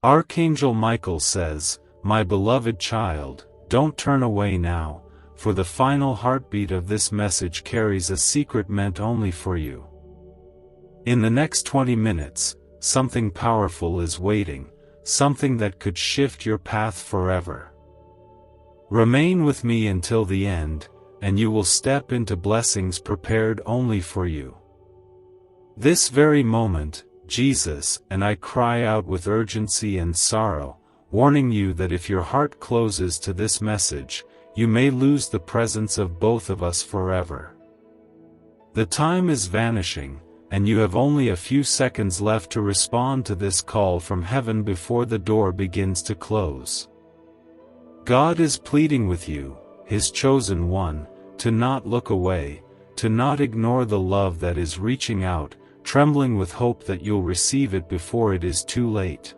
Archangel Michael says, "My beloved child, don't turn away now, for the final heartbeat of this message carries a secret meant only for you." In the next 20 minutes, something powerful is waiting, something that could shift your path forever. Remain with me until the end, and you will step into blessings prepared only for you. This very moment, Jesus and I cry out with urgency and sorrow, warning you that if your heart closes to this message, you may lose the presence of both of us forever. The time is vanishing, and you have only a few seconds left to respond to this call from heaven before the door begins to close. God is pleading with you, His chosen one, to not look away, to not ignore the love that is reaching out, trembling with hope that you'll receive it before it is too late.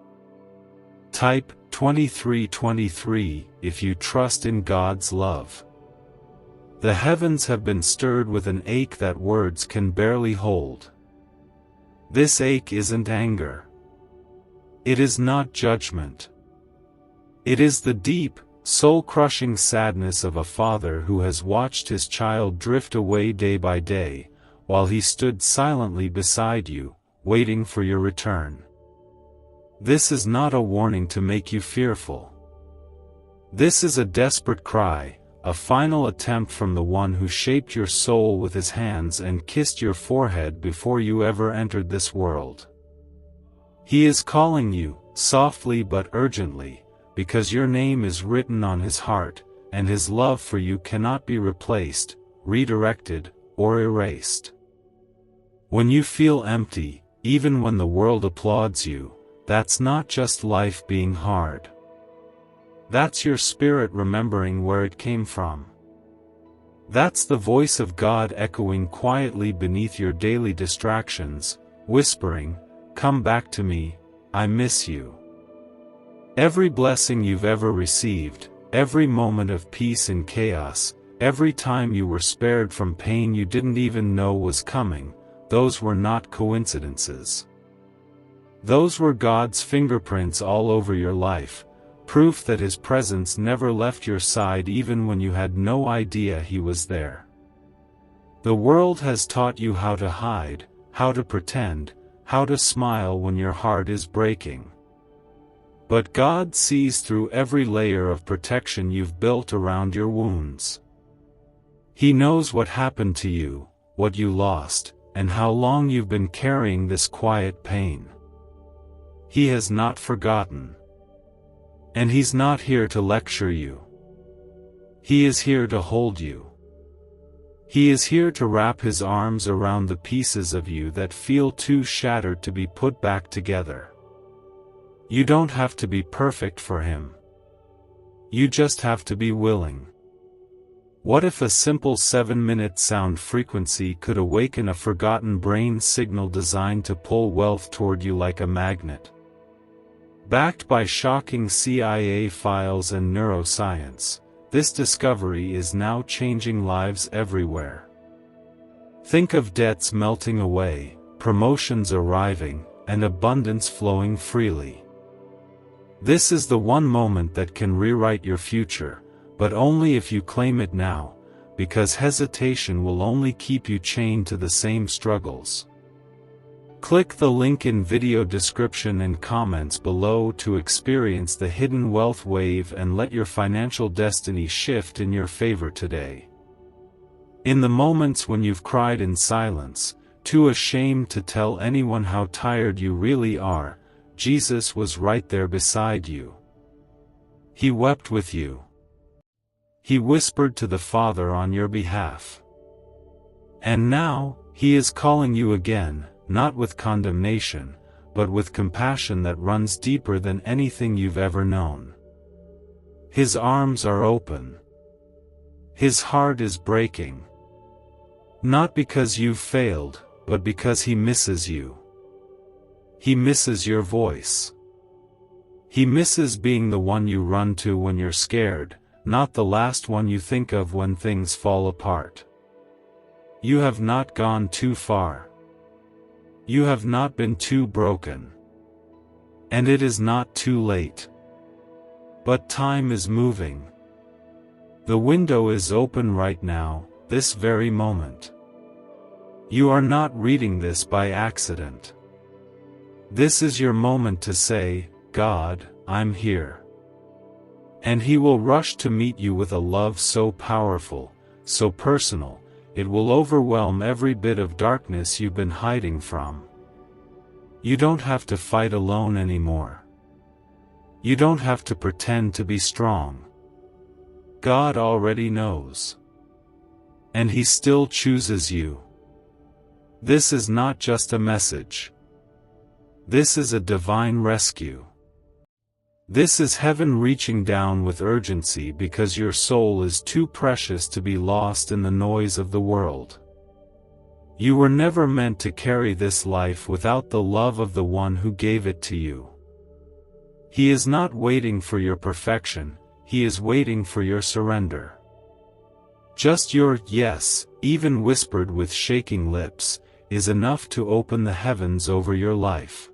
Type 2323 if you trust in God's love. The heavens have been stirred with an ache that words can barely hold. This ache isn't anger. It is not judgment. It is the deep, soul-crushing sadness of a father who has watched his child drift away day by day, while he stood silently beside you, waiting for your return. This is not a warning to make you fearful. This is a desperate cry, a final attempt from the one who shaped your soul with his hands and kissed your forehead before you ever entered this world. He is calling you, softly but urgently, because your name is written on his heart, and his love for you cannot be replaced, redirected, or erased. When you feel empty, even when the world applauds you, that's not just life being hard. That's your spirit remembering where it came from. That's the voice of God echoing quietly beneath your daily distractions, whispering, "Come back to me, I miss you." Every blessing you've ever received, every moment of peace in chaos, every time you were spared from pain you didn't even know was coming, those were not coincidences. Those were God's fingerprints all over your life, proof that His presence never left your side even when you had no idea He was there. The world has taught you how to hide, how to pretend, how to smile when your heart is breaking. But God sees through every layer of protection you've built around your wounds. He knows what happened to you, what you lost, and how long you've been carrying this quiet pain. He has not forgotten. And He's not here to lecture you. He is here to hold you. He is here to wrap His arms around the pieces of you that feel too shattered to be put back together. You don't have to be perfect for Him. You just have to be willing. What if a simple 7-minute sound frequency could awaken a forgotten brain signal designed to pull wealth toward you like a magnet? Backed by shocking CIA files and neuroscience, this discovery is now changing lives everywhere. Think of debts melting away, promotions arriving, and abundance flowing freely. This is the one moment that can rewrite your future, but only if you claim it now, because hesitation will only keep you chained to the same struggles. Click the link in video description and comments below to experience the hidden wealth wave and let your financial destiny shift in your favor today. In the moments when you've cried in silence, too ashamed to tell anyone how tired you really are, Jesus was right there beside you. He wept with you. He whispered to the Father on your behalf. And now, He is calling you again, not with condemnation, but with compassion that runs deeper than anything you've ever known. His arms are open. His heart is breaking. Not because you've failed, but because He misses you. He misses your voice. He misses being the one you run to when you're scared, not the last one you think of when things fall apart. You have not gone too far. You have not been too broken. And it is not too late. But time is moving. The window is open right now, this very moment. You are not reading this by accident. This is your moment to say, God, I'm here. And He will rush to meet you with a love so powerful, so personal, it will overwhelm every bit of darkness you've been hiding from. You don't have to fight alone anymore. You don't have to pretend to be strong. God already knows. And He still chooses you. This is not just a message. This is a divine rescue. This is heaven reaching down with urgency because your soul is too precious to be lost in the noise of the world. You were never meant to carry this life without the love of the one who gave it to you. He is not waiting for your perfection, He is waiting for your surrender. Just your yes, even whispered with shaking lips, is enough to open the heavens over your life.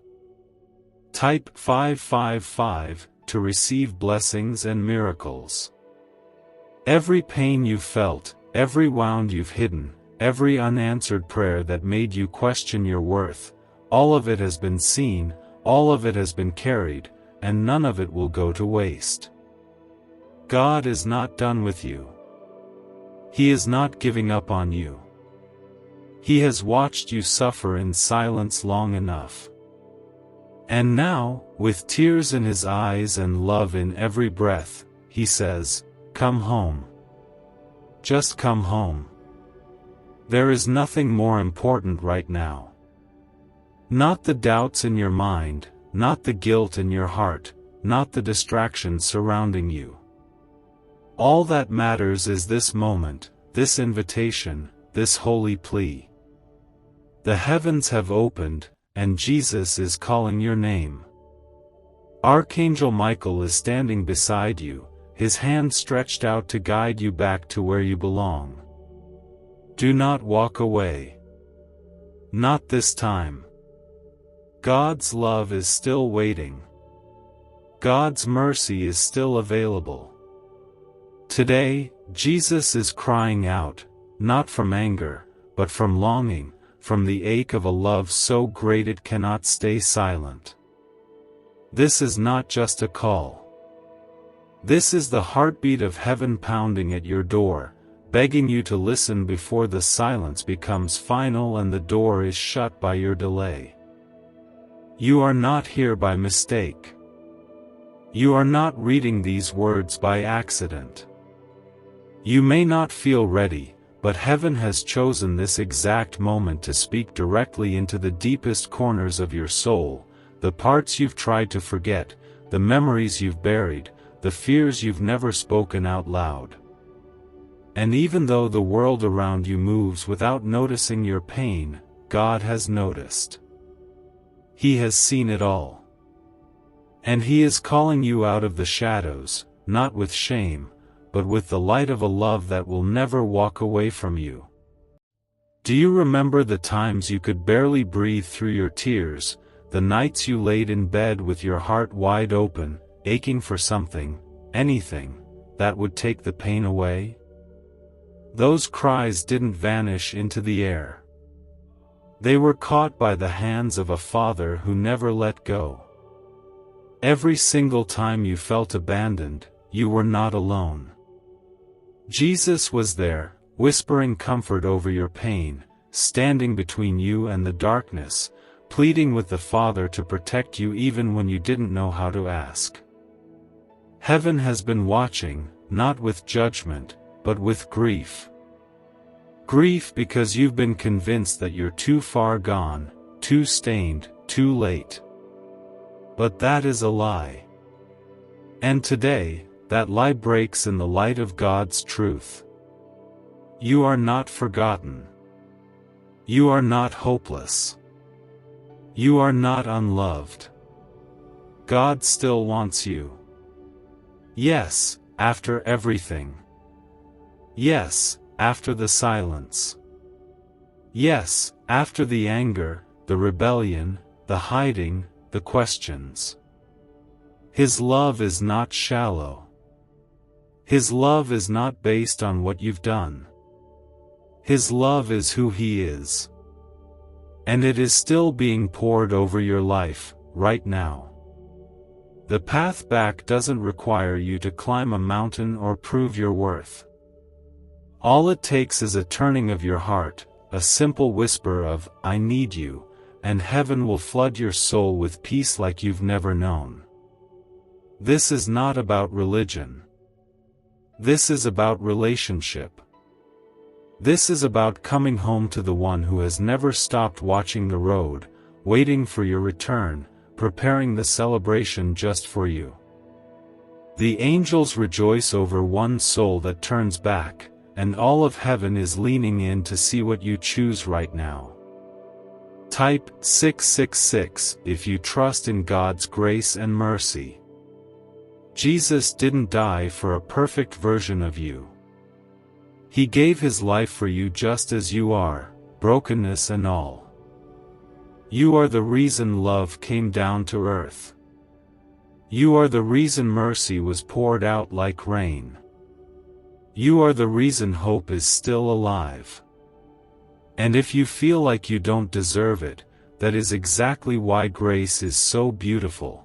Type 555 to receive blessings and miracles. Every pain you've felt, every wound you've hidden, every unanswered prayer that made you question your worth, all of it has been seen, all of it has been carried, and none of it will go to waste. God is not done with you. He is not giving up on you. He has watched you suffer in silence long enough. And now, with tears in His eyes and love in every breath, He says, come home. Just come home. There is nothing more important right now. Not the doubts in your mind, not the guilt in your heart, not the distractions surrounding you. All that matters is this moment, this invitation, this holy plea. The heavens have opened, and Jesus is calling your name. Archangel Michael is standing beside you, his hand stretched out to guide you back to where you belong. Do not walk away. Not this time. God's love is still waiting. God's mercy is still available. Today, Jesus is crying out, not from anger, but from longing, from the ache of a love so great it cannot stay silent. This is not just a call. This is the heartbeat of heaven pounding at your door, begging you to listen before the silence becomes final and the door is shut by your delay. You are not here by mistake. You are not reading these words by accident. You may not feel ready, but heaven has chosen this exact moment to speak directly into the deepest corners of your soul, the parts you've tried to forget, the memories you've buried, the fears you've never spoken out loud. And even though the world around you moves without noticing your pain, God has noticed. He has seen it all. And He is calling you out of the shadows, not with shame, but with the light of a love that will never walk away from you. Do you remember the times you could barely breathe through your tears, the nights you laid in bed with your heart wide open, aching for something, anything, that would take the pain away? Those cries didn't vanish into the air. They were caught by the hands of a Father who never let go. Every single time you felt abandoned, you were not alone. Jesus was there, whispering comfort over your pain, standing between you and the darkness, pleading with the Father to protect you even when you didn't know how to ask. Heaven has been watching, not with judgment, but with grief. Grief because you've been convinced that you're too far gone, too stained, too late. But that is a lie. And today, that lie breaks in the light of God's truth. You are not forgotten. You are not hopeless. You are not unloved. God still wants you. Yes, after everything. Yes, after the silence. Yes, after the anger, the rebellion, the hiding, the questions. His love is not shallow. His love is not based on what you've done. His love is who He is. And it is still being poured over your life, right now. The path back doesn't require you to climb a mountain or prove your worth. All it takes is a turning of your heart, a simple whisper of, "I need you," and heaven will flood your soul with peace like you've never known. This is not about religion. This is about relationship. This is about coming home to the one who has never stopped watching the road, waiting for your return, preparing the celebration just for you. The angels rejoice over one soul that turns back, and all of heaven is leaning in to see what you choose right now. Type 666 if you trust in God's grace and mercy. Jesus didn't die for a perfect version of you. He gave His life for you just as you are, brokenness and all. You are the reason love came down to earth. You are the reason mercy was poured out like rain. You are the reason hope is still alive. And if you feel like you don't deserve it, that is exactly why grace is so beautiful.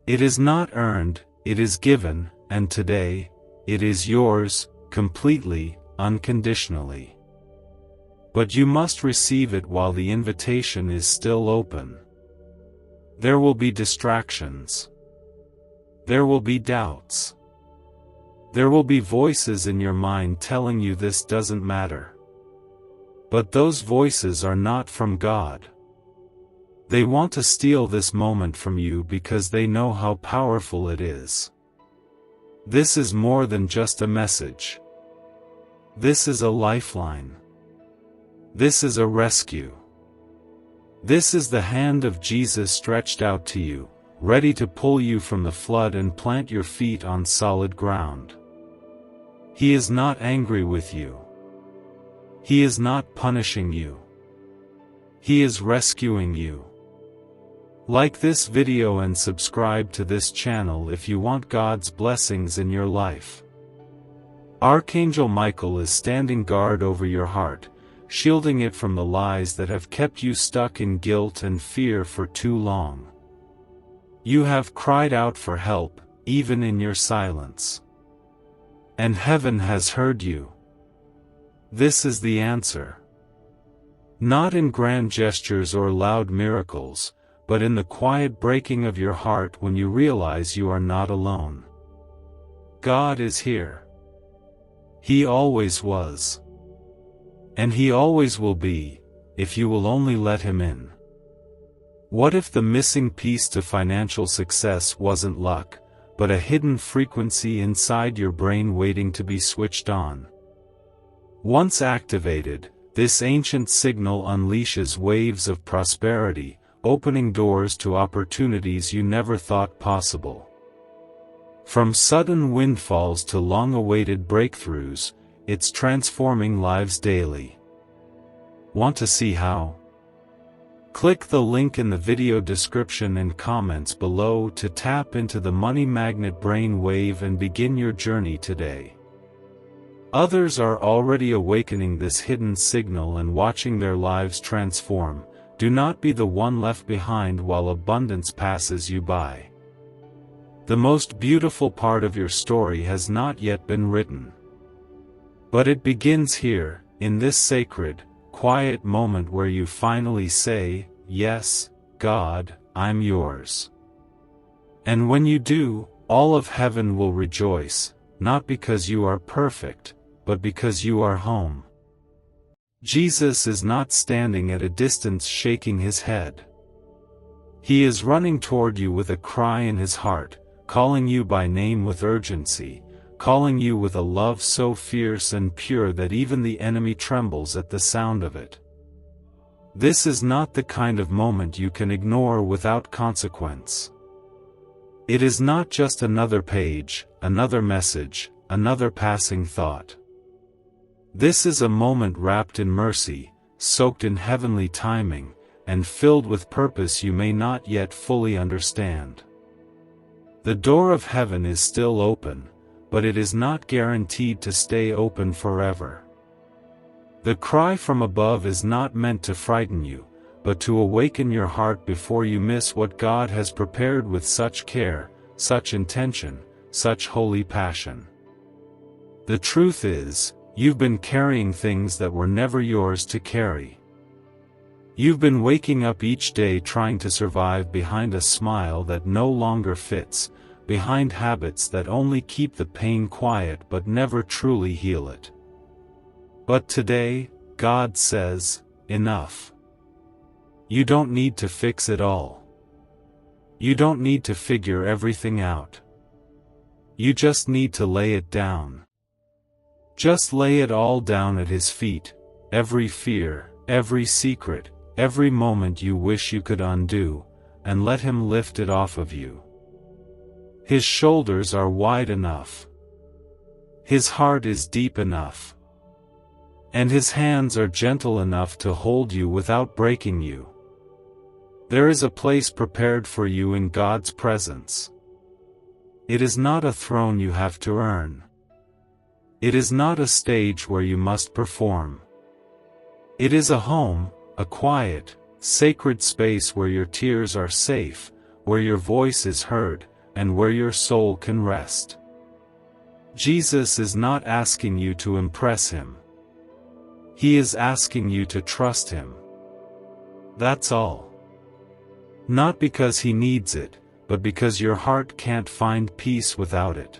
It is not earned, it is given, and today, it is yours, completely, unconditionally. But you must receive it while the invitation is still open. There will be distractions. There will be doubts. There will be voices in your mind telling you this doesn't matter. But those voices are not from God. They want to steal this moment from you because they know how powerful it is. This is more than just a message. This is a lifeline. This is a rescue. This is the hand of Jesus stretched out to you, ready to pull you from the flood and plant your feet on solid ground. He is not angry with you. He is not punishing you. He is rescuing you. Like this video and subscribe to this channel if you want God's blessings in your life. Archangel Michael is standing guard over your heart, shielding it from the lies that have kept you stuck in guilt and fear for too long. You have cried out for help, even in your silence. And heaven has heard you. This is the answer. Not in grand gestures or loud miracles, but in the quiet breaking of your heart when you realize you are not alone. God is here. He always was. And He always will be, if you will only let Him in. What if the missing piece to financial success wasn't luck, but a hidden frequency inside your brain waiting to be switched on? Once activated, this ancient signal unleashes waves of prosperity, opening doors to opportunities you never thought possible. From sudden windfalls to long-awaited breakthroughs, it's transforming lives daily. Want to see how? Click the link in the video description and comments below to tap into the money magnet brain wave and begin your journey today. Others are already awakening this hidden signal and watching their lives transform. Do not be the one left behind while abundance passes you by. The most beautiful part of your story has not yet been written. But it begins here, in this sacred, quiet moment where you finally say, "Yes, God, I'm yours." And when you do, all of heaven will rejoice, not because you are perfect, but because you are home. Jesus is not standing at a distance shaking His head. He is running toward you with a cry in His heart, calling you by name with urgency, calling you with a love so fierce and pure that even the enemy trembles at the sound of it. This is not the kind of moment you can ignore without consequence. It is not just another page, another message, another passing thought. This is a moment wrapped in mercy, soaked in heavenly timing, and filled with purpose you may not yet fully understand. The door of heaven is still open, but it is not guaranteed to stay open forever. The cry from above is not meant to frighten you, but to awaken your heart before you miss what God has prepared with such care, such intention, such holy passion. The truth is, you've been carrying things that were never yours to carry. You've been waking up each day trying to survive behind a smile that no longer fits, behind habits that only keep the pain quiet but never truly heal it. But today, God says, enough. You don't need to fix it all. You don't need to figure everything out. You just need to lay it down. Just lay it all down at His feet, every fear, every secret, every moment you wish you could undo, and let Him lift it off of you. His shoulders are wide enough. His heart is deep enough. And His hands are gentle enough to hold you without breaking you. There is a place prepared for you in God's presence. It is not a throne you have to earn. It is not a stage where you must perform. It is a home, a quiet, sacred space where your tears are safe, where your voice is heard, and where your soul can rest. Jesus is not asking you to impress Him. He is asking you to trust Him. That's all. Not because He needs it, but because your heart can't find peace without it.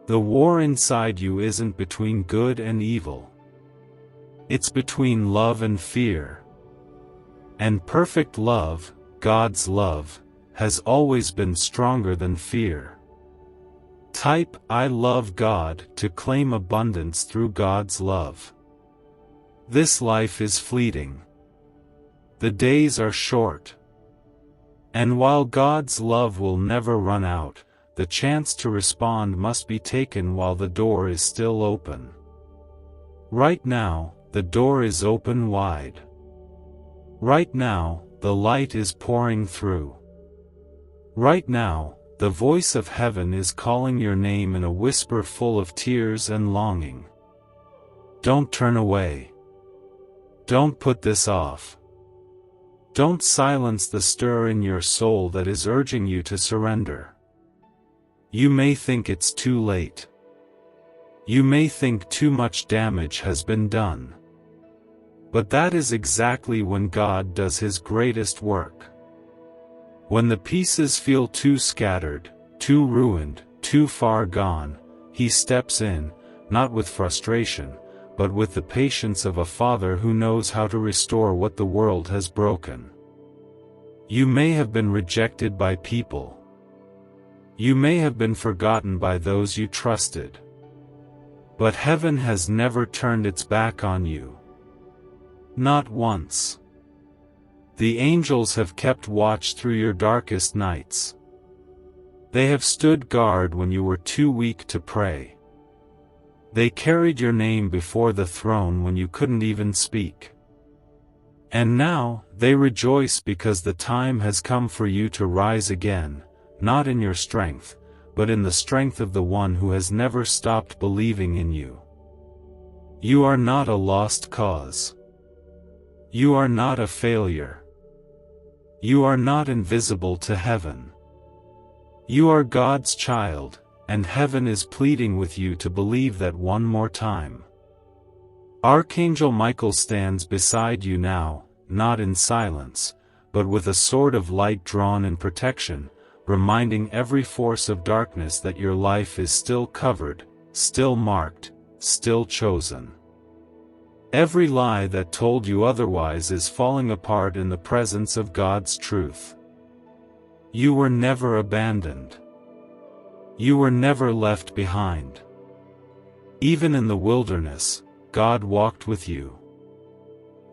The war inside you isn't between good and evil. It's between love and fear. And perfect love, God's love, has always been stronger than fear. Type "I love God" to claim abundance through God's love. This life is fleeting. The days are short. And while God's love will never run out, the chance to respond must be taken while the door is still open. Right now, the door is open wide. Right now, the light is pouring through. Right now, the voice of heaven is calling your name in a whisper full of tears and longing. Don't turn away. Don't put this off. Don't silence the stir in your soul that is urging you to surrender. You may think it's too late. You may think too much damage has been done. But that is exactly when God does His greatest work. When the pieces feel too scattered, too ruined, too far gone, He steps in, not with frustration, but with the patience of a father who knows how to restore what the world has broken. You may have been rejected by people. You may have been forgotten by those you trusted. But heaven has never turned its back on you. Not once. The angels have kept watch through your darkest nights. They have stood guard when you were too weak to pray. They carried your name before the throne when you couldn't even speak. And now, they rejoice because the time has come for you to rise again, not in your strength, but in the strength of the One who has never stopped believing in you. You are not a lost cause. You are not a failure. You are not invisible to heaven. You are God's child, and heaven is pleading with you to believe that one more time. Archangel Michael stands beside you now, not in silence, but with a sword of light drawn in protection, reminding every force of darkness that your life is still covered, still marked, still chosen. Every lie that told you otherwise is falling apart in the presence of God's truth. You were never abandoned. You were never left behind. Even in the wilderness, God walked with you.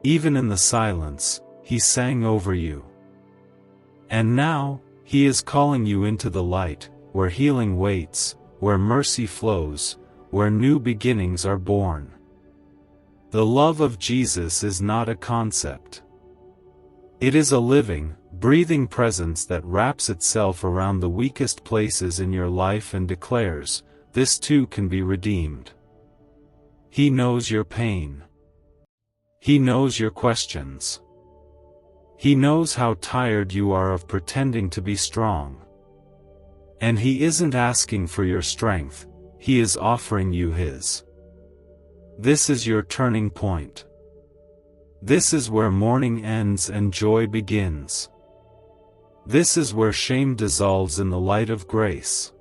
Even in the silence, He sang over you. And now, He is calling you into the light, where healing waits, where mercy flows, where new beginnings are born. The love of Jesus is not a concept. It is a living, breathing presence that wraps itself around the weakest places in your life and declares, "This too can be redeemed." He knows your pain. He knows your questions. He knows how tired you are of pretending to be strong. And He isn't asking for your strength, He is offering you His. This is your turning point. This is where mourning ends and joy begins. This is where shame dissolves in the light of grace.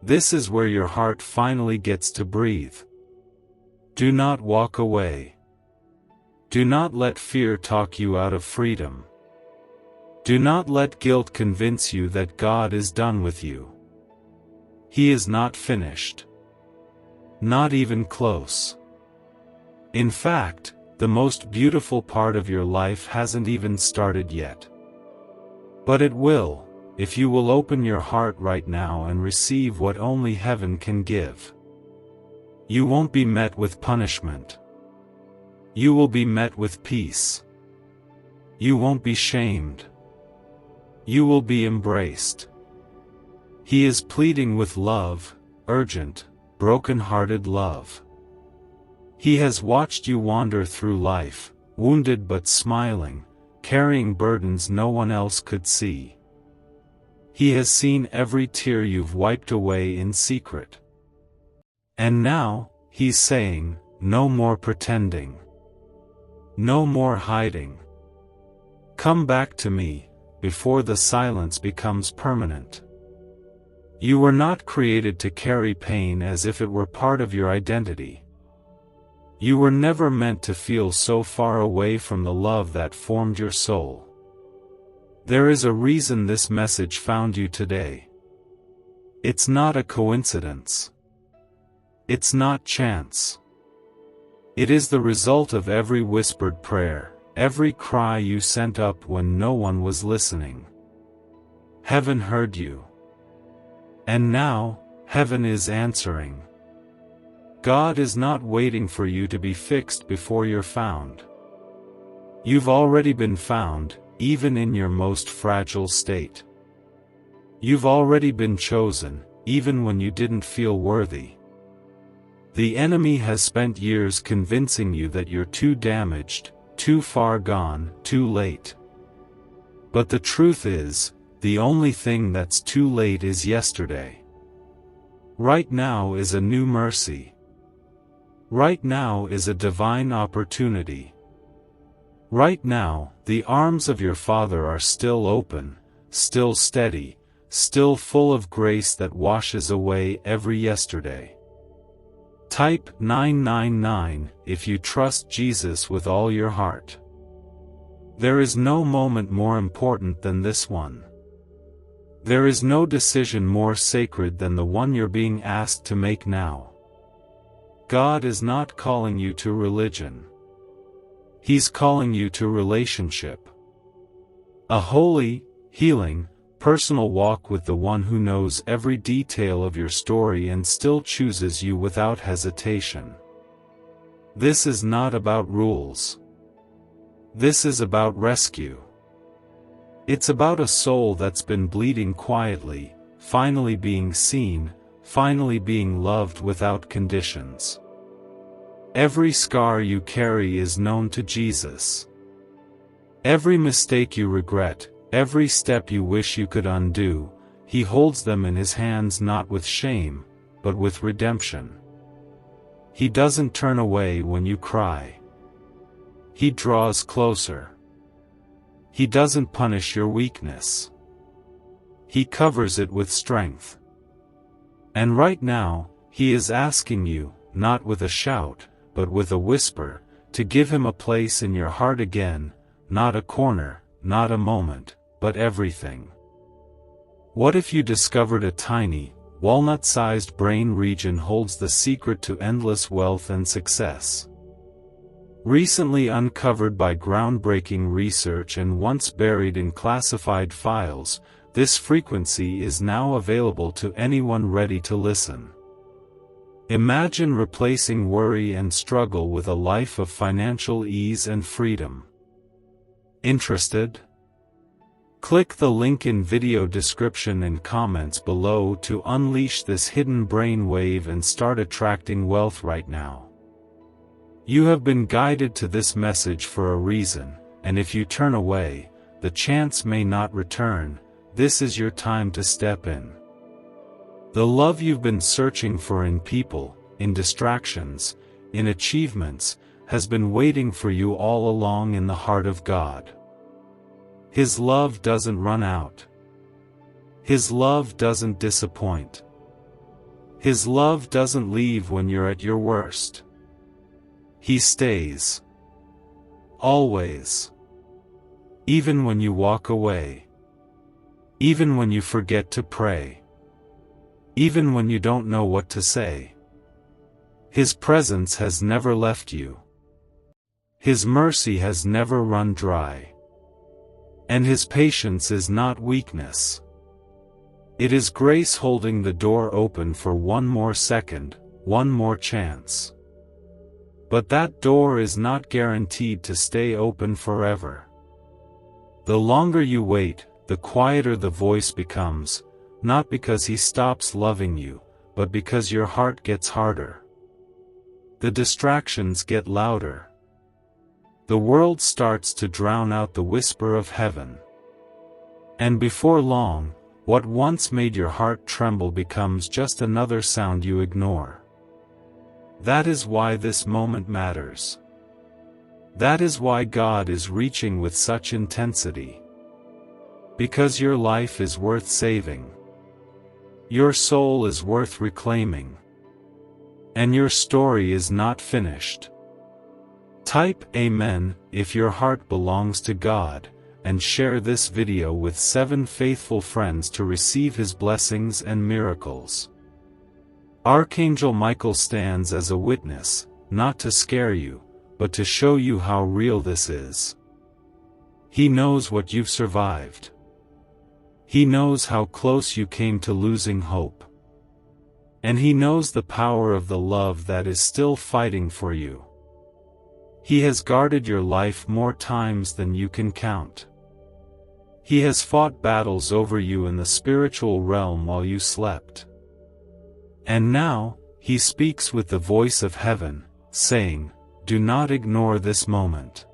This is where your heart finally gets to breathe. Do not walk away. Do not let fear talk you out of freedom. Do not let guilt convince you that God is done with you. He is not finished. Not even close. In fact, the most beautiful part of your life hasn't even started yet. But it will, if you will open your heart right now and receive what only heaven can give. You won't be met with punishment. You will be met with peace. You won't be shamed. You will be embraced. He is pleading with love, urgent, broken-hearted love. He has watched you wander through life, wounded but smiling, carrying burdens no one else could see. He has seen every tear you've wiped away in secret. And now, He's saying, no more pretending. No more hiding. Come back to me, before the silence becomes permanent. You were not created to carry pain as if it were part of your identity. You were never meant to feel so far away from the love that formed your soul. There is a reason this message found you today. It's not a coincidence. It's not chance. It is the result of every whispered prayer, every cry you sent up when no one was listening. Heaven heard you. And now, heaven is answering. God is not waiting for you to be fixed before you're found. You've already been found, even in your most fragile state. You've already been chosen, even when you didn't feel worthy. The enemy has spent years convincing you that you're too damaged, too far gone, too late. But the truth is, the only thing that's too late is yesterday. Right now is a new mercy. Right now is a divine opportunity. Right now, the arms of your Father are still open, still steady, still full of grace that washes away every yesterday. Type 999 if you trust Jesus with all your heart. There is no moment more important than this one. There is no decision more sacred than the one you're being asked to make now. God is not calling you to religion. He's calling you to relationship. A holy, healing, personal walk with the one who knows every detail of your story and still chooses you without hesitation. This is not about rules. This is about rescue. It's about a soul that's been bleeding quietly, finally being seen, finally being loved without conditions. Every scar you carry is known to Jesus. Every mistake you regret, every step you wish you could undo, He holds them in His hands not with shame, but with redemption. He doesn't turn away when you cry. He draws closer. He doesn't punish your weakness. He covers it with strength. And right now, He is asking you, not with a shout, but with a whisper, to give Him a place in your heart again, not a corner, not a moment, but everything. What if you discovered a tiny, walnut-sized brain region holds the secret to endless wealth and success? Recently uncovered by groundbreaking research and once buried in classified files, this frequency is now available to anyone ready to listen. Imagine replacing worry and struggle with a life of financial ease and freedom. Interested? Click the link in video description and comments below to unleash this hidden brain wave and start attracting wealth right now. You have been guided to this message for a reason, and if you turn away, the chance may not return. This is your time to step in. The love you've been searching for in people, in distractions, in achievements, has been waiting for you all along in the heart of God. His love doesn't run out. His love doesn't disappoint. His love doesn't leave when you're at your worst. He stays. Always. Even when you walk away. Even when you forget to pray. Even when you don't know what to say. His presence has never left you. His mercy has never run dry. And His patience is not weakness. It is grace holding the door open for one more second, one more chance. But that door is not guaranteed to stay open forever. The longer you wait, the quieter the voice becomes, not because He stops loving you, but because your heart gets harder. The distractions get louder. The world starts to drown out the whisper of heaven. And before long, what once made your heart tremble becomes just another sound you ignore. That is why this moment matters. That is why God is reaching with such intensity. Because your life is worth saving. Your soul is worth reclaiming. And your story is not finished. Type Amen if your heart belongs to God, and share this video with 7 faithful friends to receive His blessings and miracles. Archangel Michael stands as a witness, not to scare you, but to show you how real this is. He knows what you've survived. He knows how close you came to losing hope. And He knows the power of the love that is still fighting for you. He has guarded your life more times than you can count. He has fought battles over you in the spiritual realm while you slept. And now, He speaks with the voice of heaven, saying, "Do not ignore this moment.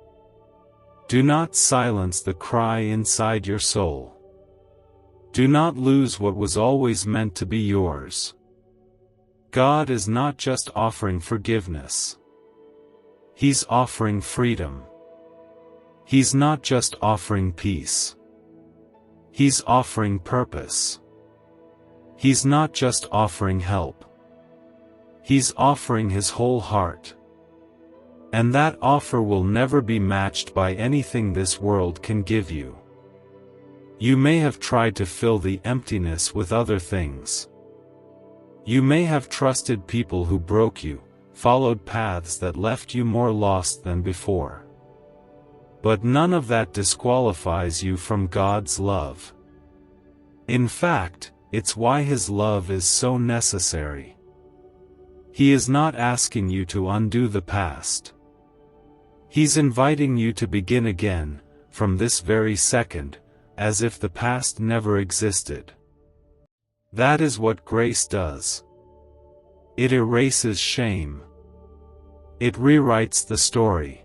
Do not silence the cry inside your soul. Do not lose what was always meant to be yours." God is not just offering forgiveness. He's offering freedom. He's not just offering peace. He's offering purpose. He's not just offering help. He's offering His whole heart. And that offer will never be matched by anything this world can give you. You may have tried to fill the emptiness with other things. You may have trusted people who broke you, followed paths that left you more lost than before. But none of that disqualifies you from God's love. In fact, it's why His love is so necessary. He is not asking you to undo the past. He's inviting you to begin again, from this very second, as if the past never existed. That is what grace does. It erases shame. It rewrites the story.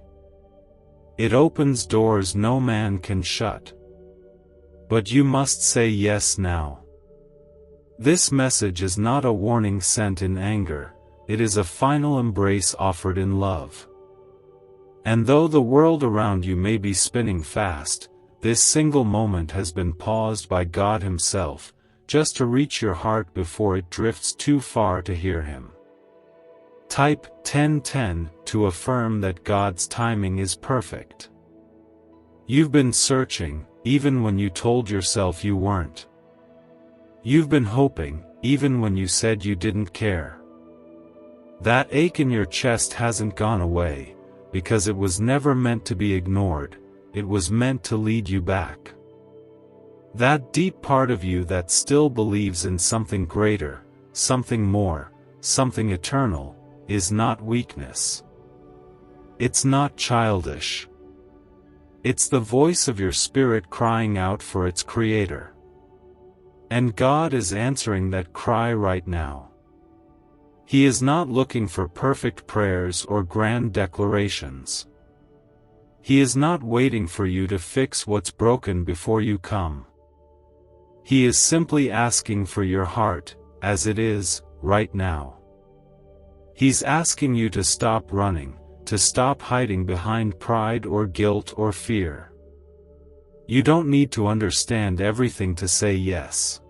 It opens doors no man can shut. But you must say yes now. This message is not a warning sent in anger, it is a final embrace offered in love. And though the world around you may be spinning fast, this single moment has been paused by God Himself, just to reach your heart before it drifts too far to hear Him. Type 1010 to affirm that God's timing is perfect. You've been searching, even when you told yourself you weren't. You've been hoping, even when you said you didn't care. That ache in your chest hasn't gone away, because it was never meant to be ignored, it was meant to lead you back. That deep part of you that still believes in something greater, something more, something eternal, is not weakness. It's not childish. It's the voice of your spirit crying out for its Creator. And God is answering that cry right now. He is not looking for perfect prayers or grand declarations. He is not waiting for you to fix what's broken before you come. He is simply asking for your heart, as it is, right now. He's asking you to stop running, to stop hiding behind pride or guilt or fear. You don't need to understand everything to say yes.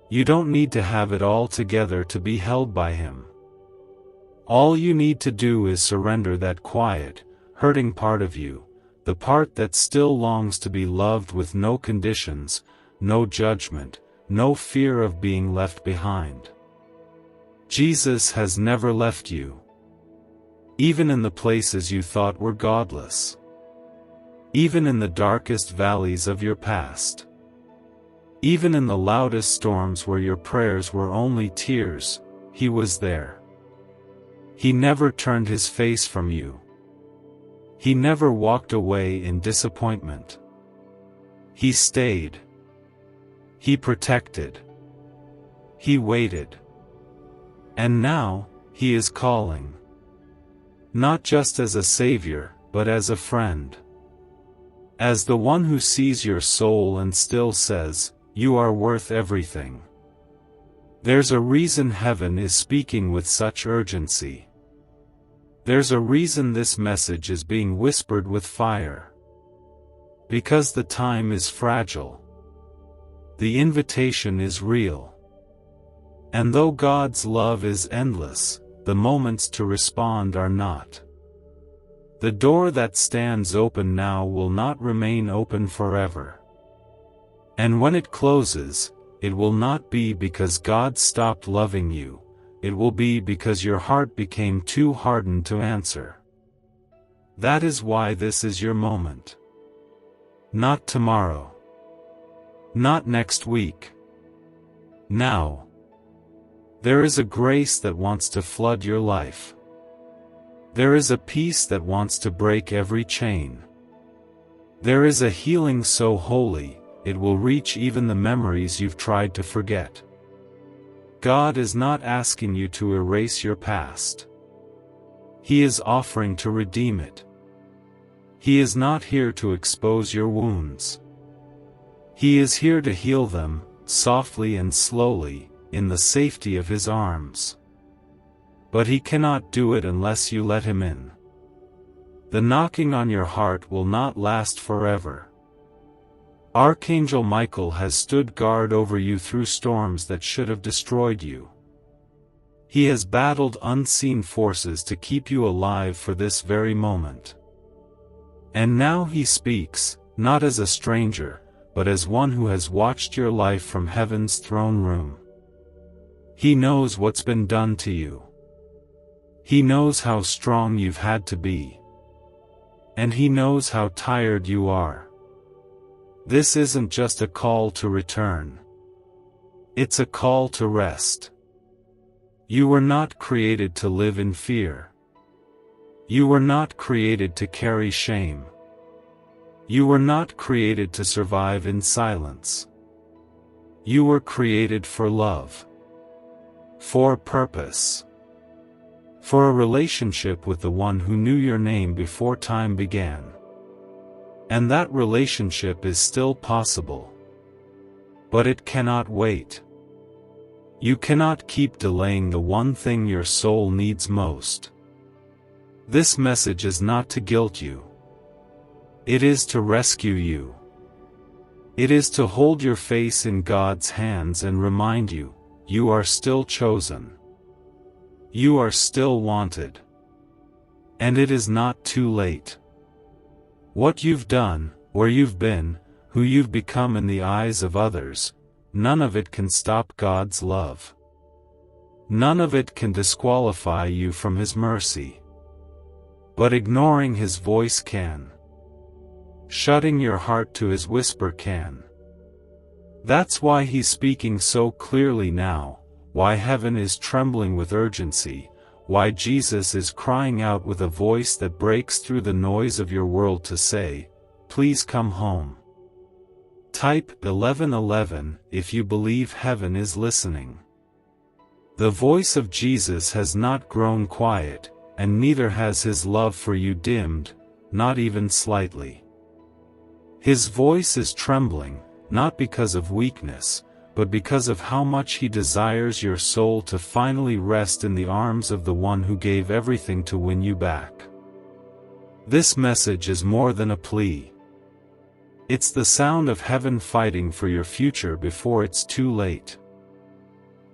You don't need to have it all together to be held by Him. All you need to do is surrender that quiet, hurting part of you, the part that still longs to be loved with no conditions, no judgment, no fear of being left behind. Jesus has never left you. Even in the places you thought were godless. Even in the darkest valleys of your past. Even in the loudest storms where your prayers were only tears, He was there. He never turned His face from you. He never walked away in disappointment. He stayed. He protected. He waited. And now, He is calling. Not just as a savior, but as a friend. As the one who sees your soul and still says, "You are worth everything." There's a reason heaven is speaking with such urgency. There's a reason this message is being whispered with fire. Because the time is fragile. The invitation is real. And though God's love is endless, the moments to respond are not. The door that stands open now will not remain open forever. And when it closes, it will not be because God stopped loving you, it will be because your heart became too hardened to answer. That is why this is your moment. Not tomorrow. Not next week. Now. There is a grace that wants to flood your life. There is a peace that wants to break every chain. There is a healing so holy, it will reach even the memories you've tried to forget. God is not asking you to erase your past. He is offering to redeem it. He is not here to expose your wounds. He is here to heal them, softly and slowly, in the safety of His arms. But He cannot do it unless you let Him in. The knocking on your heart will not last forever. Archangel Michael has stood guard over you through storms that should have destroyed you. He has battled unseen forces to keep you alive for this very moment. And now He speaks, not as a stranger, but as one who has watched your life from heaven's throne room. He knows what's been done to you. He knows how strong you've had to be. And He knows how tired you are. This isn't just a call to return. It's a call to rest. You were not created to live in fear. You were not created to carry shame. You were not created to survive in silence. You were created for love. For purpose. For a relationship with the one who knew your name before time began. And that relationship is still possible. But it cannot wait. You cannot keep delaying the one thing your soul needs most. This message is not to guilt you. It is to rescue you. It is to hold your face in God's hands and remind you, you are still chosen. You are still wanted. And it is not too late. What you've done, where you've been, who you've become in the eyes of others, none of it can stop God's love. None of it can disqualify you from His mercy. But ignoring His voice can. Shutting your heart to His whisper can. That's why He's speaking so clearly now, why heaven is trembling with urgency, why Jesus is crying out with a voice that breaks through the noise of your world to say, please come home. Type 1111 if you believe heaven is listening. The voice of Jesus has not grown quiet, and neither has his love for you dimmed, not even slightly. His voice is trembling, not because of weakness, but because of how much he desires your soul to finally rest in the arms of the one who gave everything to win you back. This message is more than a plea. It's the sound of heaven fighting for your future before it's too late.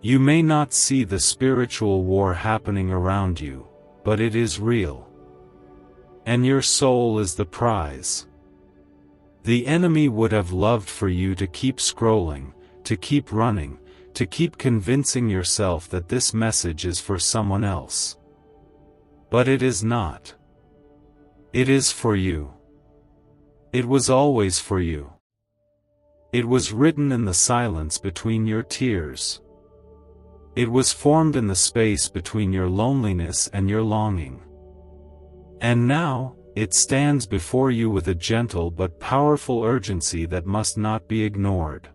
You may not see the spiritual war happening around you, but it is real. And your soul is the prize. The enemy would have loved for you to keep scrolling, to keep running, to keep convincing yourself that this message is for someone else. But it is not. It is for you. It was always for you. It was written in the silence between your tears. It was formed in the space between your loneliness and your longing. And now, it stands before you with a gentle but powerful urgency that must not be ignored.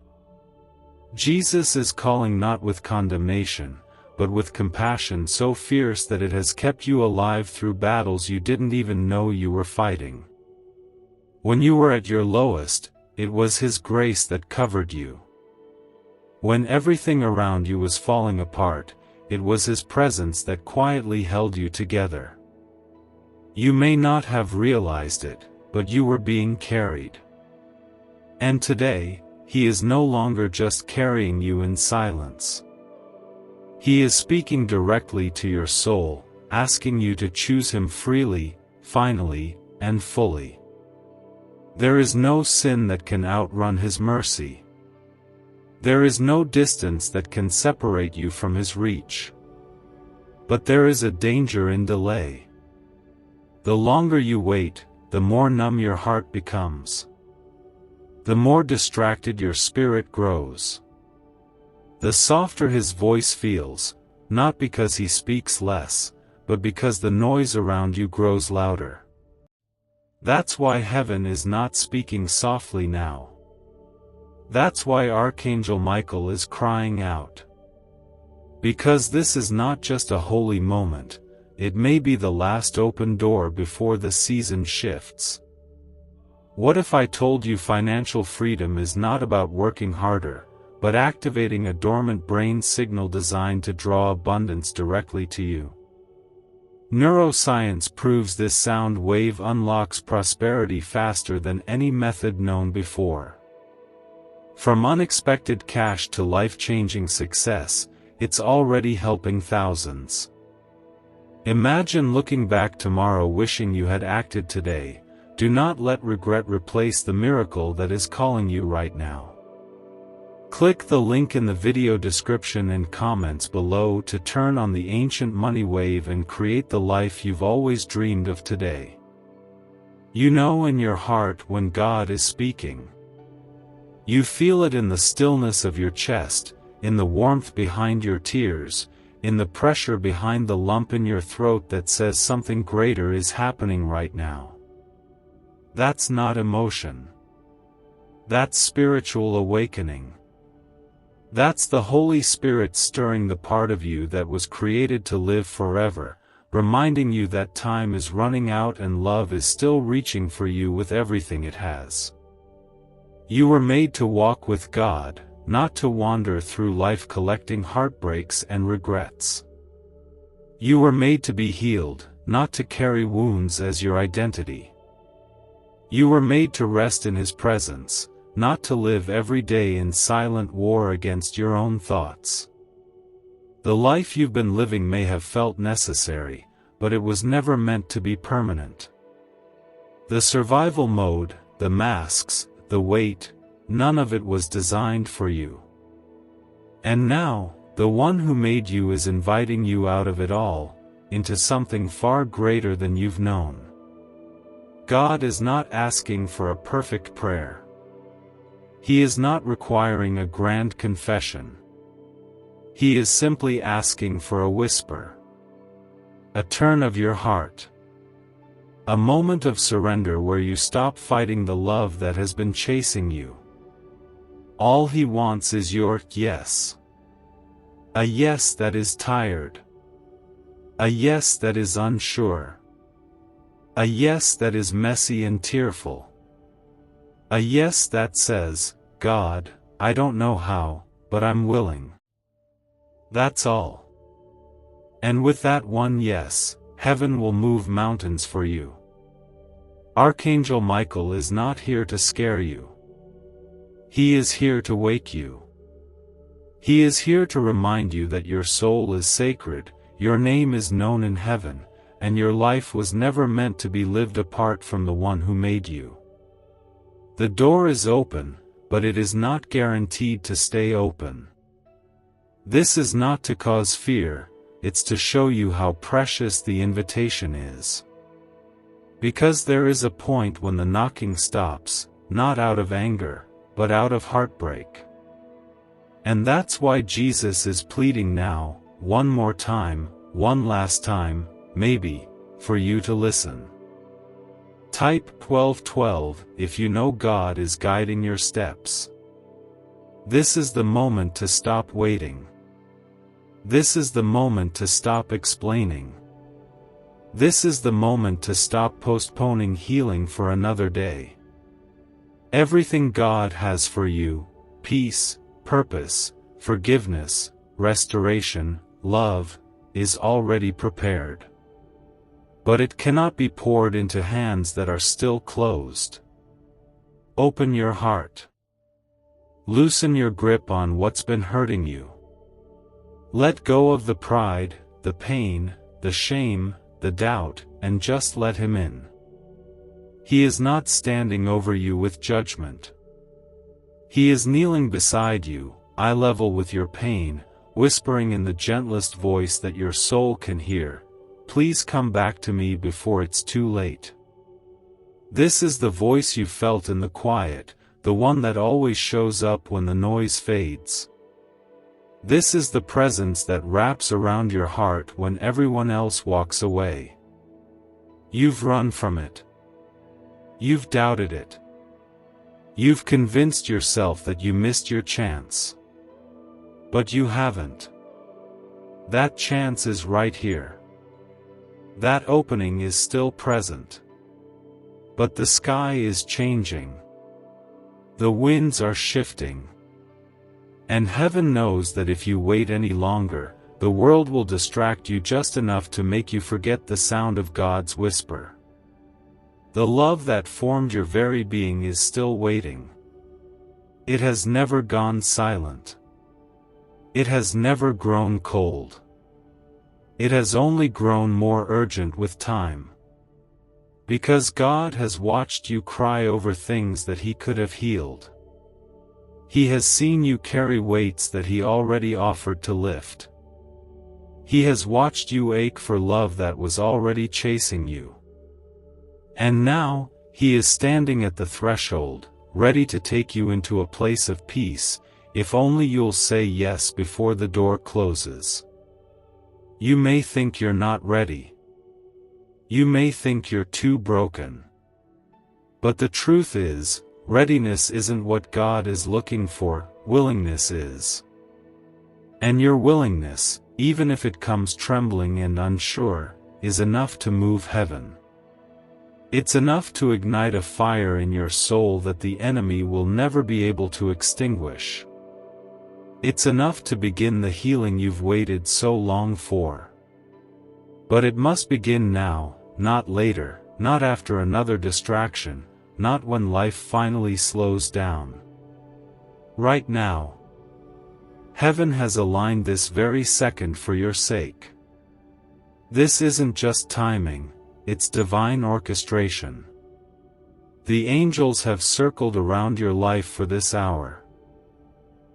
Jesus is calling not with condemnation, but with compassion so fierce that it has kept you alive through battles you didn't even know you were fighting. When you were at your lowest, it was His grace that covered you. When everything around you was falling apart, it was His presence that quietly held you together. You may not have realized it, but you were being carried. And today, He is no longer just carrying you in silence. He is speaking directly to your soul, asking you to choose Him freely, finally, and fully. There is no sin that can outrun His mercy. There is no distance that can separate you from His reach. But there is a danger in delay. The longer you wait, the more numb your heart becomes. The more distracted your spirit grows. The softer His voice feels, not because He speaks less, but because the noise around you grows louder. That's why heaven is not speaking softly now. That's why Archangel Michael is crying out. Because this is not just a holy moment, it may be the last open door before the season shifts. What if I told you financial freedom is not about working harder, but activating a dormant brain signal designed to draw abundance directly to you? Neuroscience proves this sound wave unlocks prosperity faster than any method known before. From unexpected cash to life-changing success, it's already helping thousands. Imagine looking back tomorrow wishing you had acted today. Do not let regret replace the miracle that is calling you right now. Click the link in the video description and comments below to turn on the ancient money wave and create the life you've always dreamed of today. You know in your heart when God is speaking. You feel it in the stillness of your chest, in the warmth behind your tears, in the pressure behind the lump in your throat that says something greater is happening right now. That's not emotion. That's spiritual awakening. That's the Holy Spirit stirring the part of you that was created to live forever, reminding you that time is running out and love is still reaching for you with everything it has. You were made to walk with God, not to wander through life collecting heartbreaks and regrets. You were made to be healed, not to carry wounds as your identity. You were made to rest in His presence, not to live every day in silent war against your own thoughts. The life you've been living may have felt necessary, but it was never meant to be permanent. The survival mode, the masks, the weight, none of it was designed for you. And now, the one who made you is inviting you out of it all, into something far greater than you've known. God is not asking for a perfect prayer. He is not requiring a grand confession. He is simply asking for a whisper. A turn of your heart. A moment of surrender where you stop fighting the love that has been chasing you. All he wants is your yes. A yes that is tired. A yes that is unsure. A yes that is messy and tearful. A yes that says, God, I don't know how, but I'm willing. That's all. And with that one yes, heaven will move mountains for you. Archangel Michael is not here to scare you. He is here to wake you. He is here to remind you that your soul is sacred, your name is known in heaven, and your life was never meant to be lived apart from the one who made you. The door is open, but it is not guaranteed to stay open. This is not to cause fear, it's to show you how precious the invitation is. Because there is a point when the knocking stops, not out of anger, but out of heartbreak. And that's why Jesus is pleading now, one more time, one last time, maybe, for you to listen. Type 1212 if you know God is guiding your steps. This is the moment to stop waiting. This is the moment to stop explaining. This is the moment to stop postponing healing for another day. Everything God has for you, peace, purpose, forgiveness, restoration, love, is already prepared. But it cannot be poured into hands that are still closed. Open your heart. Loosen your grip on what's been hurting you. Let go of the pride, the pain, the shame, the doubt, and just let him in. He is not standing over you with judgment. He is kneeling beside you, eye level with your pain, whispering in the gentlest voice that your soul can hear, please come back to me before it's too late. This is the voice you felt in the quiet, the one that always shows up when the noise fades. This is the presence that wraps around your heart when everyone else walks away. You've run from it. You've doubted it. You've convinced yourself that you missed your chance. But you haven't. That chance is right here. That opening is still present. But the sky is changing. The winds are shifting. And heaven knows that if you wait any longer, the world will distract you just enough to make you forget the sound of God's whisper. The love that formed your very being is still waiting. It has never gone silent. It has never grown cold. It has only grown more urgent with time. Because God has watched you cry over things that He could have healed. He has seen you carry weights that He already offered to lift. He has watched you ache for love that was already chasing you. And now, He is standing at the threshold, ready to take you into a place of peace, if only you'll say yes before the door closes. You may think you're not ready. You may think you're too broken. But the truth is, readiness isn't what God is looking for, willingness is. And your willingness, even if it comes trembling and unsure, is enough to move heaven. It's enough to ignite a fire in your soul that the enemy will never be able to extinguish. It's enough to begin the healing you've waited so long for. But it must begin now, not later, not after another distraction, not when life finally slows down. Right now. Heaven has aligned this very second for your sake. This isn't just timing, it's divine orchestration. The angels have circled around your life for this hour.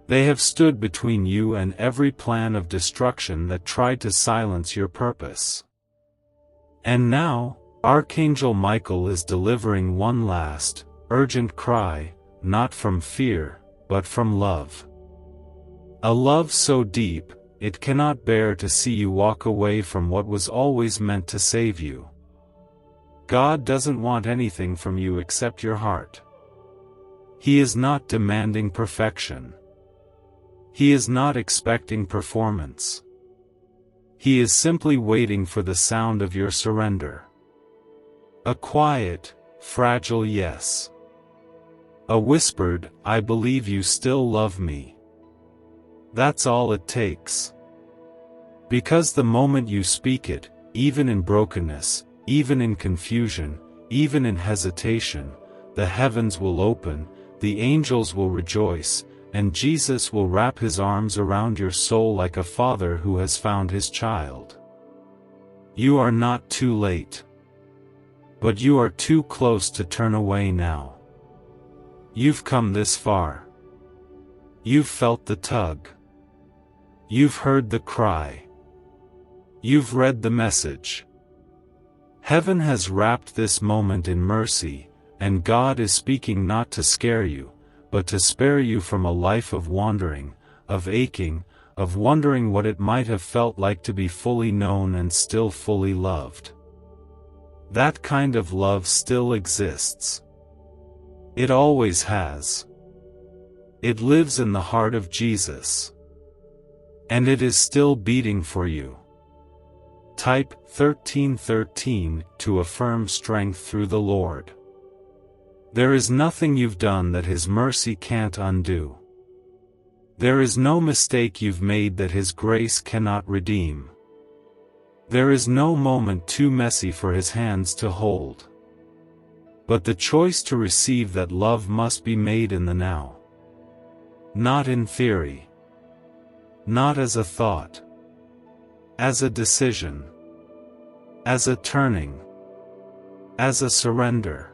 They have stood between you and every plan of destruction that tried to silence your purpose. And now, Archangel Michael is delivering one last, urgent cry, not from fear, but from love. A love so deep, it cannot bear to see you walk away from what was always meant to save you. God doesn't want anything from you except your heart. He is not demanding perfection. He is not expecting performance. He is simply waiting for the sound of your surrender. A quiet, fragile yes. A whispered, "I believe you still love me." That's all it takes. Because the moment you speak it, even in brokenness, even in confusion, even in hesitation, the heavens will open, the angels will rejoice, and Jesus will wrap his arms around your soul like a father who has found his child. You are not too late. But you are too close to turn away now. You've come this far. You've felt the tug. You've heard the cry. You've read the message. Heaven has wrapped this moment in mercy, and God is speaking not to scare you, but to spare you from a life of wandering, of aching, of wondering what it might have felt like to be fully known and still fully loved. That kind of love still exists. It always has. It lives in the heart of Jesus. And it is still beating for you. Type 1313 to affirm strength through the Lord. There is nothing you've done that His mercy can't undo. There is no mistake you've made that His grace cannot redeem. There is no moment too messy for His hands to hold. But the choice to receive that love must be made in the now. Not in theory. Not as a thought. As a decision. As a turning. As a surrender.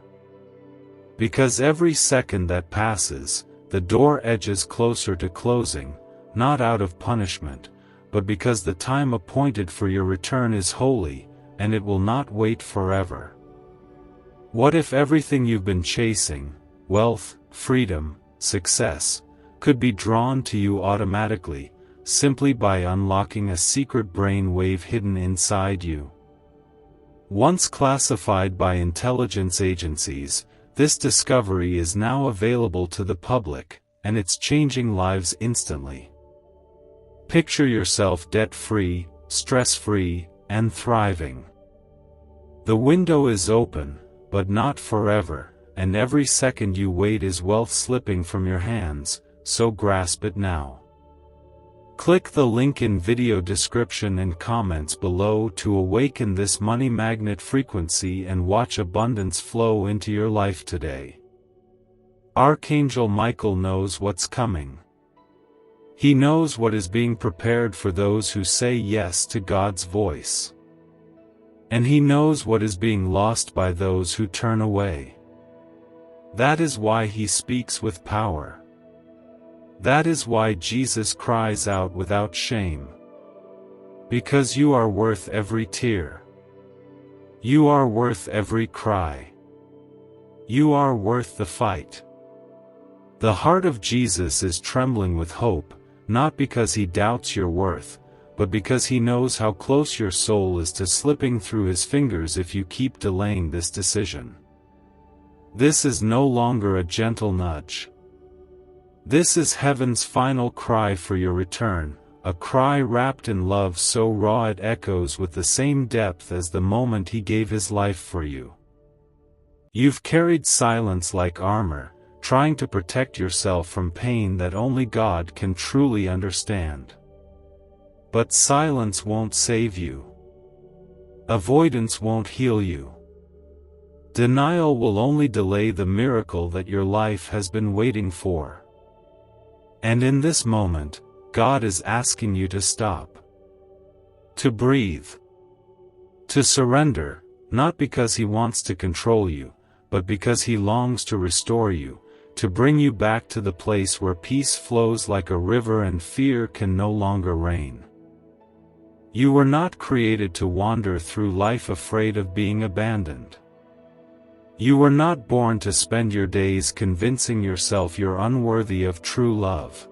Because every second that passes, the door edges closer to closing, not out of punishment, but because the time appointed for your return is holy, and it will not wait forever. What if everything you've been chasing, wealth, freedom, success, could be drawn to you automatically, simply by unlocking a secret brain wave hidden inside you? Once classified by intelligence agencies, this discovery is now available to the public, and it's changing lives instantly. Picture yourself debt-free, stress-free, and thriving. The window is open, but not forever, and every second you wait is wealth slipping from your hands, so grasp it now. Click the link in video description and comments below to awaken this money magnet frequency and watch abundance flow into your life today. Archangel Michael knows what's coming. He knows what is being prepared for those who say yes to God's voice. And he knows what is being lost by those who turn away. That is why he speaks with power. That is why Jesus cries out without shame. Because you are worth every tear. You are worth every cry. You are worth the fight. The heart of Jesus is trembling with hope, not because he doubts your worth, but because he knows how close your soul is to slipping through his fingers if you keep delaying this decision. This is no longer a gentle nudge. This is heaven's final cry for your return, a cry wrapped in love so raw it echoes with the same depth as the moment he gave his life for you. You've carried silence like armor, trying to protect yourself from pain that only God can truly understand. But silence won't save you. Avoidance won't heal you. Denial will only delay the miracle that your life has been waiting for. And in this moment, God is asking you to stop. To breathe. To surrender, not because He wants to control you, but because He longs to restore you, to bring you back to the place where peace flows like a river and fear can no longer reign. You were not created to wander through life afraid of being abandoned. You were not born to spend your days convincing yourself you're unworthy of true love.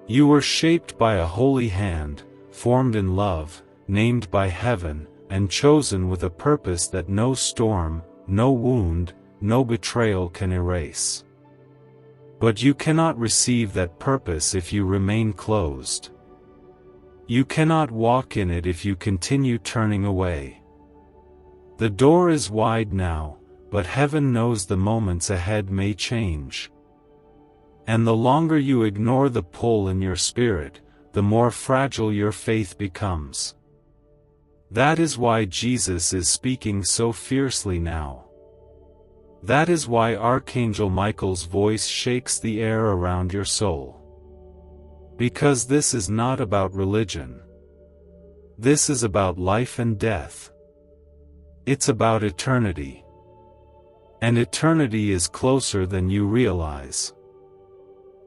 You were shaped by a holy hand, formed in love, named by heaven, and chosen with a purpose that no storm, no wound, no betrayal can erase. But you cannot receive that purpose if you remain closed. You cannot walk in it if you continue turning away. The door is wide now, but heaven knows the moments ahead may change. And the longer you ignore the pull in your spirit, the more fragile your faith becomes. That is why Jesus is speaking so fiercely now. That is why Archangel Michael's voice shakes the air around your soul. Because this is not about religion. This is about life and death. It's about eternity. And eternity is closer than you realize.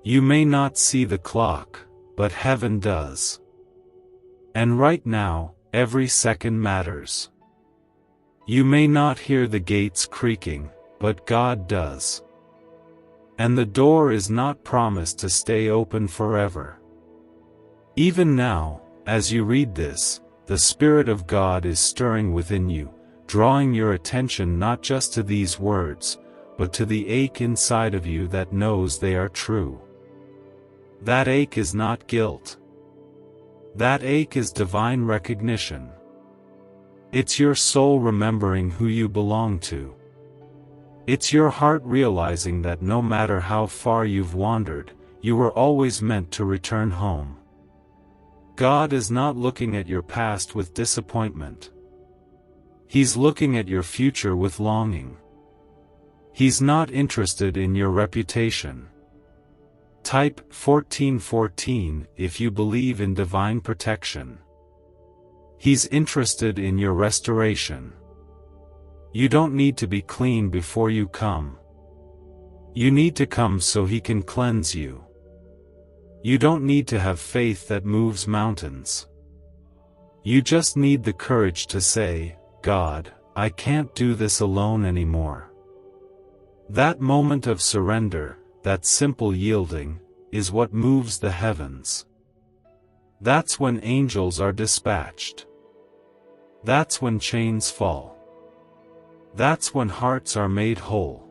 You may not see the clock, but heaven does. And right now, every second matters. You may not hear the gates creaking, but God does. And the door is not promised to stay open forever. Even now, as you read this, the Spirit of God is stirring within you, drawing your attention not just to these words, but to the ache inside of you that knows they are true. That ache is not guilt. That ache is divine recognition. It's your soul remembering who you belong to. It's your heart realizing that no matter how far you've wandered, you were always meant to return home. God is not looking at your past with disappointment. He's looking at your future with longing. He's not interested in your reputation. Type 1414 if you believe in divine protection. He's interested in your restoration. You don't need to be clean before you come. You need to come so He can cleanse you. You don't need to have faith that moves mountains. You just need the courage to say, God, I can't do this alone anymore. That moment of surrender, that simple yielding, is what moves the heavens. That's when angels are dispatched. That's when chains fall. That's when hearts are made whole.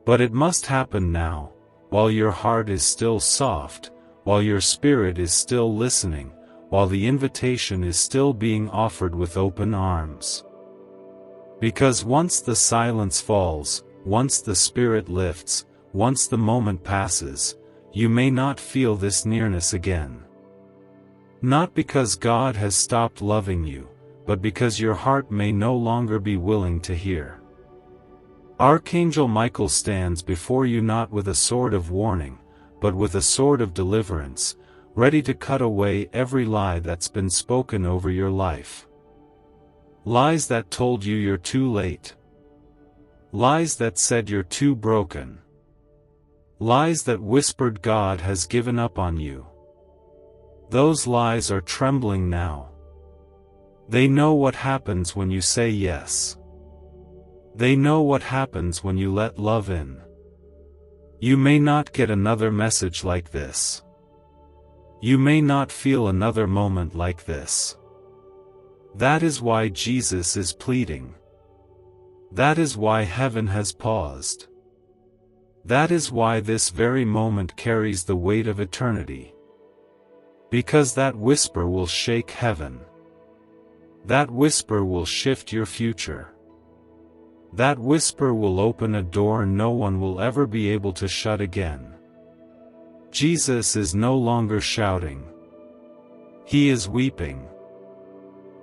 But it must happen now, while your heart is still soft, while your spirit is still listening, while the invitation is still being offered with open arms. Because once the silence falls, once the spirit lifts, once the moment passes, you may not feel this nearness again. Not because God has stopped loving you, but because your heart may no longer be willing to hear. Archangel Michael stands before you not with a sword of warning, but with a sword of deliverance, ready to cut away every lie that's been spoken over your life. Lies that told you you're too late. Lies that said you're too broken. Lies that whispered God has given up on you. Those lies are trembling now. They know what happens when you say yes. They know what happens when you let love in. You may not get another message like this. You may not feel another moment like this. That is why Jesus is pleading. That is why heaven has paused. That is why this very moment carries the weight of eternity. Because that whisper will shake heaven. That whisper will shift your future. That whisper will open a door no one will ever be able to shut again. Jesus is no longer shouting. He is weeping.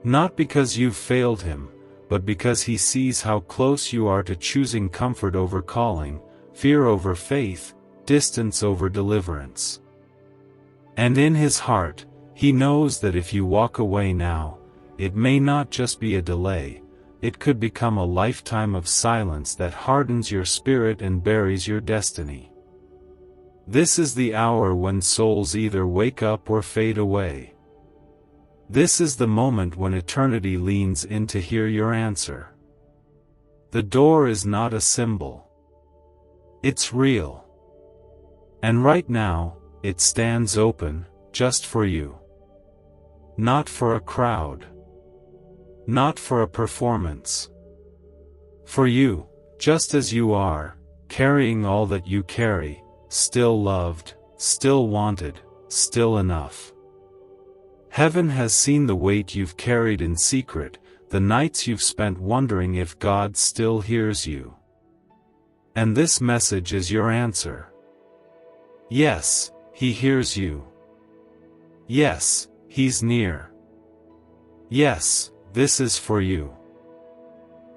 Not because you've failed Him, but because He sees how close you are to choosing comfort over calling, fear over faith, distance over deliverance. And in His heart, He knows that if you walk away now, it may not just be a delay, it could become a lifetime of silence that hardens your spirit and buries your destiny. This is the hour when souls either wake up or fade away. This is the moment when eternity leans in to hear your answer. The door is not a symbol. It's real. And right now, it stands open, just for you. Not for a crowd. not for a performance. For you, just as you are, carrying all that you carry, still loved, still wanted, still enough. Heaven has seen the weight you've carried in secret, the nights you've spent wondering if God still hears you. And this message is your answer. Yes, He hears you. Yes, He's near. Yes, this is for you.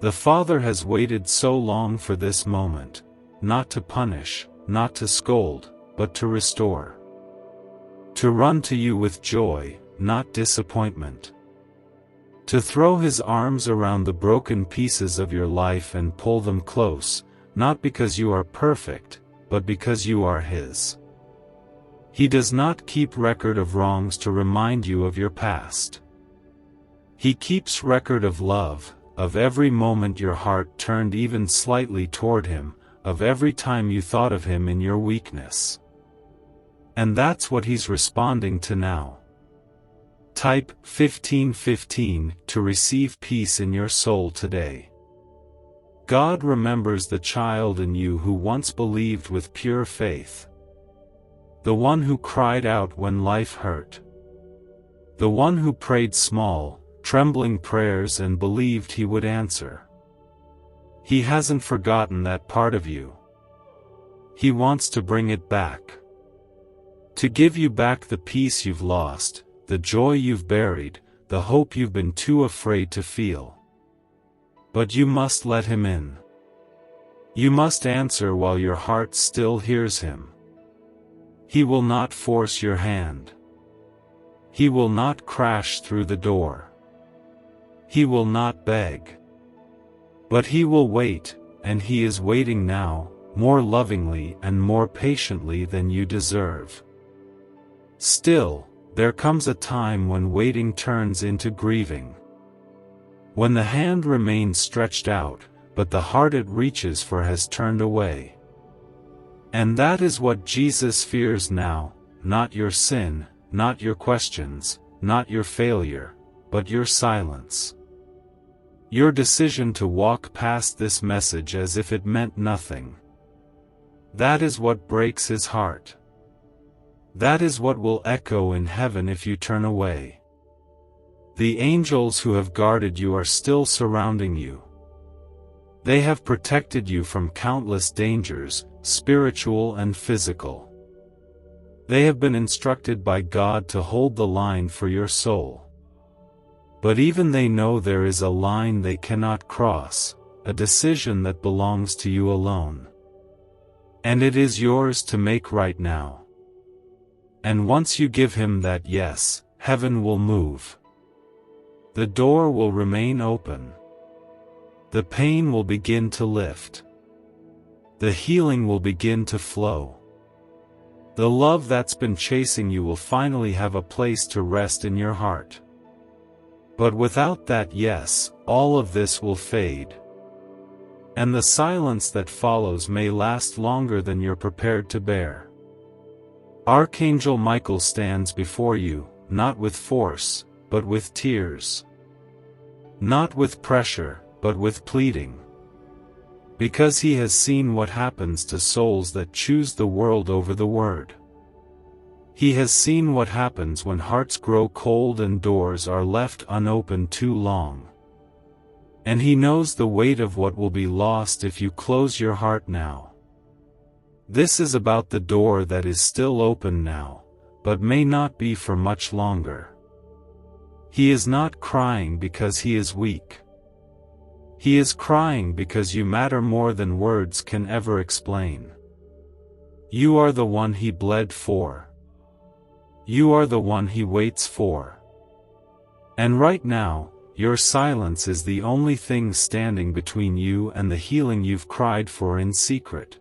The Father has waited so long for this moment, not to punish, not to scold, but to restore. To run to you with joy, not disappointment. To throw His arms around the broken pieces of your life and pull them close, not because you are perfect, but because you are His. He does not keep record of wrongs to remind you of your past. He keeps record of love, of every moment your heart turned even slightly toward Him, of every time you thought of Him in your weakness. And that's what He's responding to now. Type 1515 to receive peace in your soul today. God remembers the child in you who once believed with pure faith. The one who cried out when life hurt. The one who prayed small, trembling prayers and believed He would answer. He hasn't forgotten that part of you. He wants to bring it back. To give you back the peace you've lost, the joy you've buried, the hope you've been too afraid to feel. But you must let Him in. You must answer while your heart still hears Him. He will not force your hand. He will not crash through the door. He will not beg. But He will wait, and He is waiting now, more lovingly and more patiently than you deserve. Still, there comes a time when waiting turns into grieving. When the hand remains stretched out, but the heart it reaches for has turned away. And that is what Jesus fears now, not your sin, not your questions, not your failure, but your silence. Your decision to walk past this message as if it meant nothing. That is what breaks His heart. That is what will echo in heaven if you turn away. The angels who have guarded you are still surrounding you. They have protected you from countless dangers, spiritual and physical. They have been instructed by God to hold the line for your soul. But even they know there is a line they cannot cross, a decision that belongs to you alone. And it is yours to make right now. And once you give Him that yes, heaven will move. The door will remain open. The pain will begin to lift. The healing will begin to flow. The love that's been chasing you will finally have a place to rest in your heart. But without that yes, all of this will fade. And the silence that follows may last longer than you're prepared to bear. Archangel Michael stands before you, not with force, but with tears. Not with pressure, but with pleading. Because he has seen what happens to souls that choose the world over the Word. He has seen what happens when hearts grow cold and doors are left unopened too long. And he knows the weight of what will be lost if you close your heart now. This is about the door that is still open now, but may not be for much longer. He is not crying because he is weak. He is crying because you matter more than words can ever explain. You are the one he bled for. You are the one he waits for. And right now, your silence is the only thing standing between you and the healing you've cried for in secret.